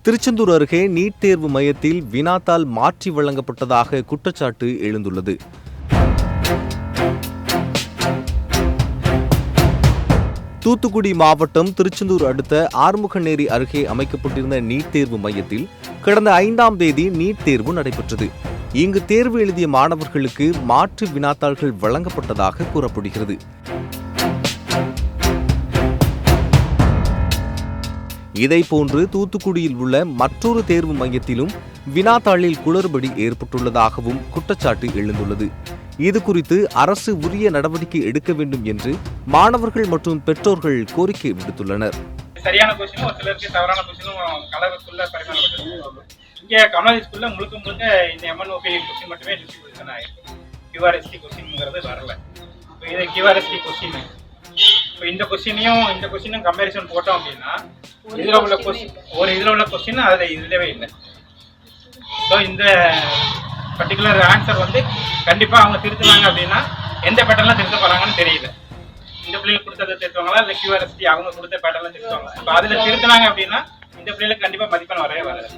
திருச்செந்தூர் அருகே நீட் தேர்வு மையத்தில் வினாத்தாள் மாற்றி வழங்கப்பட்டதாக குற்றச்சாட்டு எழுந்துள்ளது. தூத்துக்குடி மாவட்டம் திருச்செந்தூர் அடுத்த ஆறுமுகநேரி அருகே அமைக்கப்பட்டிருந்த நீட் தேர்வு மையத்தில் கடந்த 5ஆம் தேதி நீட் தேர்வு நடைபெற்றது. இங்கு தேர்வு எழுதிய மாணவர்களுக்கு மாற்று வினாத்தாள்கள் வழங்கப்பட்டதாக கூறப்படுகிறது. இதேபோன்று தூத்துக்குடியில் உள்ள மற்றொரு தேர்வு மையத்திலும் வினாத்தாளில் குளறுபடி ஏற்பட்டுள்ளதாகவும் குற்றச்சாட்டு எழுந்துள்ளது. இதுகுறித்து அரசு உரிய நடவடிக்கை எடுக்க வேண்டும் என்று மாணவர்கள் மற்றும் பெற்றோர்கள் கோரிக்கை விடுத்துள்ளனர். சரியான கொஸ்டின் ஒரு சிலருக்கு தவறான கொஸ்டினும் கலருக்குள்ள பரிமாறப்பட்டது. இங்கே கமலாதி ஸ்கூல்ல முழுக்க இந்த எம்என்ஓபி கொஸ்டின் மட்டுமே டிஸ்ட்ரிபியூஷன் ஆயிருக்கு. கியூஆர்எஸ்டி கொஸ்டின்ங்கிறது வரல. இது கியூஆர்எஸ்டி கொஸ்டின். இப்போ இந்த கொஸ்டினும் கம்பேரிசன் போட்டோம் அப்படின்னா இதில் உள்ள கொஸ்டின் அதில் இதுலவே இல்லை. ஸோ இந்த பர்டிகுலர் ஆன்சர் கண்டிப்பாக அவங்க திருத்துனாங்க அப்படின்னா எந்த பேட்டர்லாம் திருத்த போகிறாங்கன்னு தெரியல. இந்த பிள்ளைகளுக்கு கொடுத்ததை திருத்துவாங்களா இல்லை கியூஆர்எஸ்டி அவங்க கொடுத்த பேட்டர்லாம் திருத்துவாங்க. இப்போ அதில் திருத்தினாங்க அப்படின்னா இந்த பிள்ளைகளுக்கு கண்டிப்பாக மதிப்பெண் வரவே வராது.